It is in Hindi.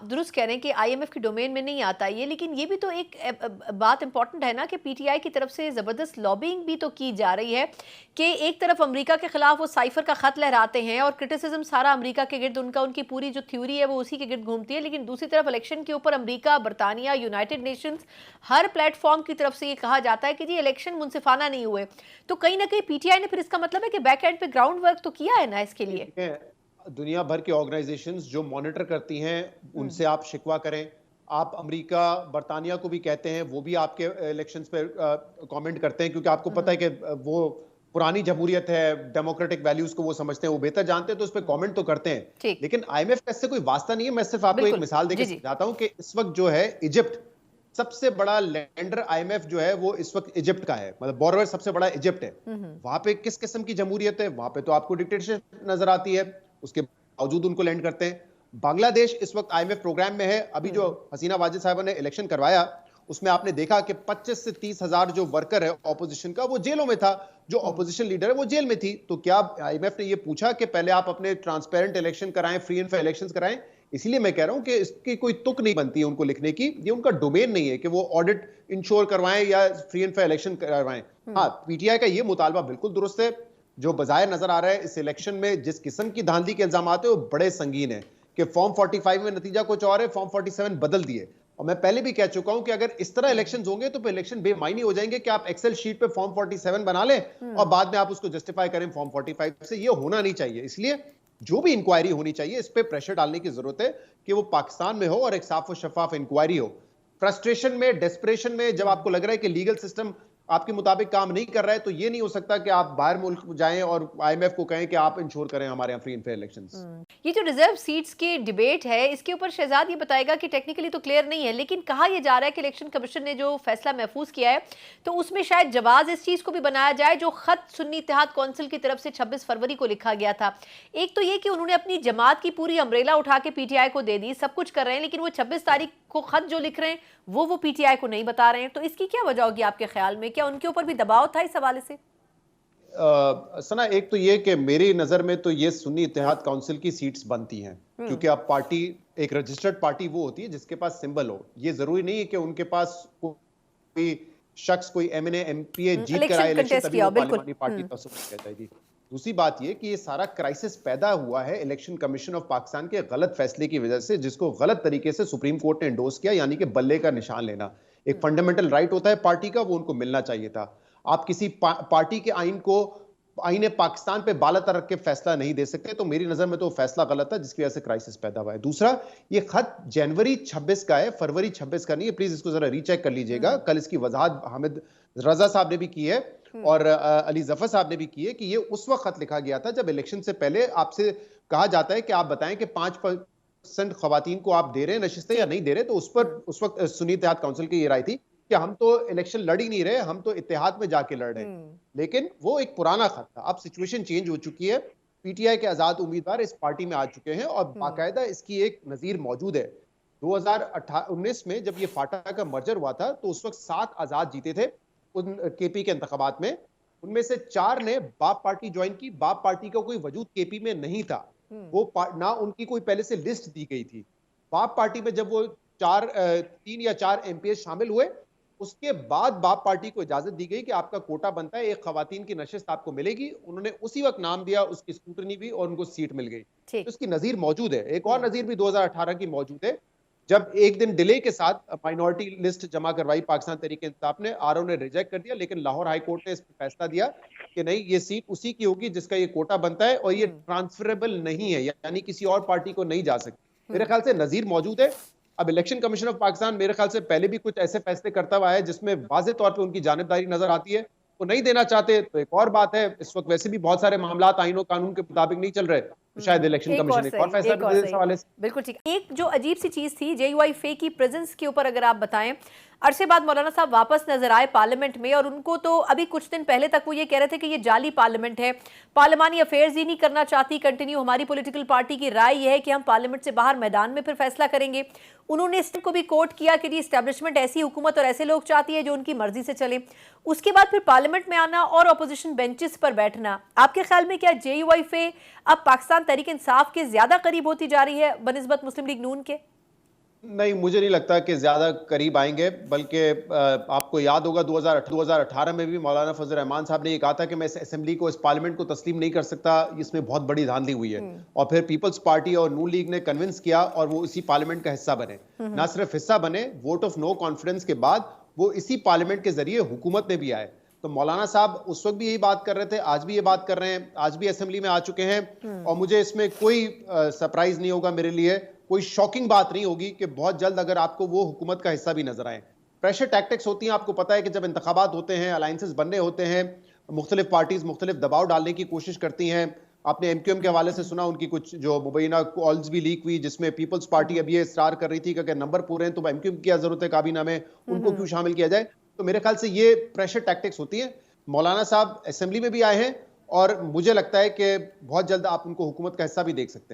दुरुस्त कह रहे हैं कि आईएमएफ की डोमेन में नहीं आता ये, लेकिन ये भी तो एक बात इंपॉर्टेंट है ना कि पीटीआई की तरफ से ज़बरदस्त लॉबिंग भी तो की जा रही है कि एक तरफ अमेरिका के खिलाफ वो साइफर का खत लहराते हैं और क्रिटिसिज्म सारा अमेरिका के गिर्द, उनकी पूरी जो थ्योरी है वो उसी के गिर्द घूमती है, लेकिन दूसरी तरफ इलेक्शन के ऊपर अमेरिका, बरतानिया, यूनाइटेड नेशंस, हर प्लेटफॉर्म की तरफ से ये कहा जाता है कि जी इलेक्शन मुनसिफाना नहीं हुए। तो कहीं ना कहीं पीटीआई ने फिर इसका मतलब है कि बैक एंड पे ग्राउंड वर्क तो किया है ना इसके लिए। दुनिया भर की ऑर्गेनाइजेशंस जो मॉनिटर करती हैं उनसे आप शिकवा करें। आप अमेरिका, बरतानिया को भी कहते हैं, वो भी आपके इलेक्शंस पे कमेंट करते हैं, क्योंकि आपको पता है कि वो पुरानी जमहूरियत है, डेमोक्रेटिक वैल्यूज को वो समझते हैं, वो बेहतर जानते हैं, तो उस पर कमेंट तो करते हैं। लेकिन आईएमएफ का इससे कोई वास्ता नहीं है। मैं सिर्फ आपको एक मिसाल देकर समझाता हूं कि इस वक्त जो है इजिप्ट सबसे बड़ा लैंडर आईएमएफ जो है वो इस वक्त इजिप्ट का है, मतलब बोरोवर सबसे बड़ा इजिप्ट है। वहां पे किस किस्म की जमहूरियत है? वहां पे तो आपको डिक्टेटरशिप नजर आती है, उसके बावजूद उनको लैंड करते हैं। बांग्लादेश इस वक्त आईएमएफ प्रोग्राम में है। अभी जो हसीना वाजिद साहब ने इलेक्शन करवाया उसमें आपने देखा कि 25 से 30 हजार जो वर्कर है ऑपोजिशन का वो जेलों में था, जो ऑपोजिशन लीडर है वो जेल में थी। तो क्या आईएमएफ ने ये पूछा कि पहले आप अपने ट्रांसपेरेंट इलेक्शन कराएं, फ्री एंड फेयर इलेक्शन कराएं? इसीलिए मैं कह रहा हूं कि इसकी कोई तुक नहीं बनती है उनको लिखने की। ये उनका डोमेन नहीं है कि वो ऑडिट इंश्योर करवाएं या फ्री एंड फेयर इलेक्शन करवाएं। हाँ, पीटीआई का ये मुतालबा बिल्कुल दुरुस्त है। जो बजाय नजर आ रहा है इस इलेक्शन में जिस किस्म की धांधली के इल्जाम आते हैं वो बड़े संगीन है कि फॉर्म 45 में नतीजा कुछ और है, फॉर्म 47 बदल दिए। और मैं पहले भी कह चुका हूं कि अगर इस तरह इलेक्शंस होंगे तो फिर इलेक्शन बेमायनी हो जाएंगे कि आप एक्सेल शीट पे फॉर्म 47 बना लें और बाद में आप उसको जस्टिफाई करें फॉर्म 45 से। ये होना नहीं चाहिए। इसलिए जो भी इंक्वायरी होनी चाहिए इस पे प्रेशर डालने की जरूरत है कि वो पाकिस्तान में हो और एक साफ और शफाफ इंक्वायरी हो। फ्रस्ट्रेशन में, डेस्परेशन में जब आपको लग रहा है कि लीगल सिस्टम आपके मुताबिक काम नहीं कर रहा है, तो ये नहीं हो सकता कि आप बाहर मुल्क जाएं और आईएमएफ को कहें कि आप इंश्योर करें हमारे यहाँ फ्री एंड फेयर इलेक्शंस। ये जो रिजर्व सीट्स की डिबेट है इसके ऊपर शहजाद ये बताएगा कि टेक्निकली तो क्लियर नहीं है, लेकिन कहा यह जा रहा है कि इलेक्शन कमीशन ने जो फैसला महफूज किया है तो उसमें शायद जवाज इस चीज को भी बनाया जाए जो खत सुन्नी इत्तेहाद कौंसिल की तरफ से 26 फरवरी को लिखा गया था। एक तो ये कि उन्होंने अपनी जमात की पूरी अम्ब्रेला उठा के पीटीआई को दे दी, सब कुछ कर रहे हैं, लेकिन वो 26 तारीख को खत जो लिख रहे हैं वो पीटीआई को नहीं बता रहे हैं। तो इसकी क्या वजह होगी आपके ख्याल में? क्या उनके ऊपर भी दबाव था इस हवाले से? सना, एक तो ये कि मेरी नजर में तो ये सुन्नी इत्तेहाद काउंसिल की सीट्स बनती हैं, क्योंकि अब पार्टी एक रजिस्टर्ड पार्टी वो होती है जिसके पास सिंबल हो। ये जरूरी नहीं है कि उनके पास कोई शख्स, कोई एमएनए एमपीए जीत कर आए इलेक्शन तभी वो पार्लियामानी पार्टी कह जाएगी। दूसरी बात ये कि ये सारा क्राइसिस पैदा हुआ है इलेक्शन कमीशन ऑफ पाकिस्तान के गलत फैसले की वजह से, जिसको गलत तरीके से सुप्रीम कोर्ट ने एंडोर्स किया, यानी कि बल्ले का निशान लेना। एक फंडामेंटल राइट होता है पार्टी का, वो उनको मिलना चाहिए था। आप किसी पार्टी के आइन को, आईने पाकिस्तान पे बाला तर रख के फैसला नहीं दे सकते। तो मेरी नजर में तो फैसला गलत था जिसकी वजह से क्राइसिस पैदा हुआ है। दूसरा, ये खत जनवरी 26 का है, फरवरी 26 का नहीं है। प्लीज इसको जरा रीचेक कर लीजिएगा। कल इसकी वजाहत हामिद रजा साहब ने भी की है और अली जफर साहब ने भी की है कि ये उस वक्त खत लिखा गया था जब इलेक्शन से पहले आपसे कहा जाता है कि आप बताएं कि 5% खवातीन को आप दे रहे हैं नशिस्तें या नहीं दे रहे। तो उस पर उस वक्त सुन्नी इत्तेहाद काउंसिल की ये राय थी कि हम तो इलेक्शन लड़ ही नहीं रहे, हम तो इत्तेहाद में जाके लड़ रहे हैं। लेकिन वो एक पुराना खत था। अब सिचुएशन चेंज हो चुकी है। पीटीआई के आजाद उम्मीदवार इस पार्टी में आ चुके हैं और बाकायदा इसकी एक नजीर मौजूद है। 2019 में जब ये फाटा का मर्जर हुआ था तो उस वक्त 7 आजाद जीते थे उन केपी के इंतखाबात में। उनमें से 4 ने बाप पार्टी ज्वाइन की। बाप पार्टी का कोई वजूद केपी में नहीं था, वो ना उनकी कोई पहले से लिस्ट दी गई थी। बाप पार्टी में जब वो 3 या 4 एमपीए शामिल हुए, उसके बाद बाप पार्टी को इजाजत दी गई कि आपका कोटा बनता है, एक खवातीन की नशिस्त आपको मिलेगी। उन्होंने उसी वक्त नाम दिया, उसकी स्क्रूटनी भी और उनको सीट मिल गई। तो उसकी नजीर मौजूद है। एक और नजीर भी 2018 की मौजूद है, जब एक दिन डिले के साथ माइनॉरिटी लिस्ट जमा करवाई पाकिस्तान तहरीक इंसाफ ने। आरओ ने रिजेक्ट कर दिया, लेकिन लाहौर हाई कोर्ट ने इस पर फैसला दिया कि नहीं, ये सीट उसी की होगी जिसका ये कोटा बनता है और ये ट्रांसफरेबल नहीं है, यानी किसी और पार्टी को नहीं जा सकती। मेरे ख्याल से नजीर मौजूद है। अब इलेक्शन कमीशन ऑफ पाकिस्तान मेरे ख्याल से पहले भी कुछ ऐसे फैसले करता हुआ है जिसमें वाज़ेह तौर पे उनकी जानिबदारी नजर आती है। वो नहीं देना चाहते तो एक और बात है। इस वक्त वैसे भी बहुत सारे मामला आईन और कानून के मुताबिक नहीं चल रहे, तो शायद इलेक्शन कमीशन एक और फैसला दे दे इस हवाले से। बिल्कुल ठीक। एक जो अजीब सी चीज थी जेयूआई फे की प्रेजेंस के ऊपर अगर आप बताएं, अरसे बाद मौलाना साहब वापस नजर आए पार्लियामेंट में और उनको तो अभी कुछ दिन पहले तक वो ये कह रहे थे कि ये जाली पार्लियामेंट है, पार्लियामानी अफेयर्स ही नहीं करना चाहती कंटिन्यू, हमारी पॉलिटिकल पार्टी की राय यह है कि हम पार्लियामेंट से बाहर मैदान में फिर फैसला करेंगे। उन्होंने इसको भी कोट किया कि जी इस्टेब्लिशमेंट ऐसी हुकूमत और ऐसे लोग चाहती है जो उनकी मर्जी से चले। उसके बाद फिर पार्लियामेंट में आना और अपोजिशन बेंचेस पर बैठना। आपके ख्याल में क्या जेयूआई फे अब पाकिस्तान तहरीक इंसाफ के ज्यादा करीब होती जा रही है बनिस्बत मुस्लिम लीग नून के? नहीं, मुझे नहीं लगता कि ज्यादा करीब आएंगे, बल्कि आपको याद होगा 2018 में भी मौलाना फजल रहमान साहब ने ये कहा था कि मैं इस असेंबली को, इस पार्लियामेंट को तस्लीम नहीं कर सकता, इसमें बहुत बड़ी धांधली हुई है। और फिर पीपल्स पार्टी और नून लीग ने कन्विंस किया और वो इसी पार्लियामेंट का हिस्सा बने। ना सिर्फ हिस्सा बने, वोट ऑफ नो कॉन्फिडेंस के बाद वो इसी पार्लियामेंट के जरिए हुकूमत में भी आए। तो मौलाना साहब उस वक्त भी यही बात कर रहे थे, आज भी ये बात कर रहे हैं, आज भी असेंबली में आ चुके हैं। और मुझे इसमें कोई सरप्राइज नहीं होगा, मेरे लिए कोई शॉकिंग बात नहीं होगी कि बहुत जल्द अगर आपको वो हुकूमत का हिस्सा भी नजर आए। प्रेशर टैक्टिक्स होती हैं, आपको पता है कि जब इंतखाबात होते हैं, अलायंसेस बनने होते हैं, मुख्तलिफ पार्टीज मुख्तलिफ दबाव डालने की कोशिश करती हैं। आपने एमक्यूएम के हवाले से सुना, उनकी कुछ जो मुबैना कॉल्स भी लीक हुई, जिसमें पीपल्स पार्टी अब ये इसरार कर रही थी कि अगर नंबर पूरे हैं तो एमक्यूएम की क्या जरूरत है काबीना में, उनको क्यों शामिल किया जाए। तो मेरे ख्याल से ये प्रेशर टैक्टिक्स होती है। मौलाना साहब असेंबली में भी आए हैं और मुझे लगता है कि बहुत जल्द आप उनको हुकूमत का हिस्सा भी देख सकते हैं।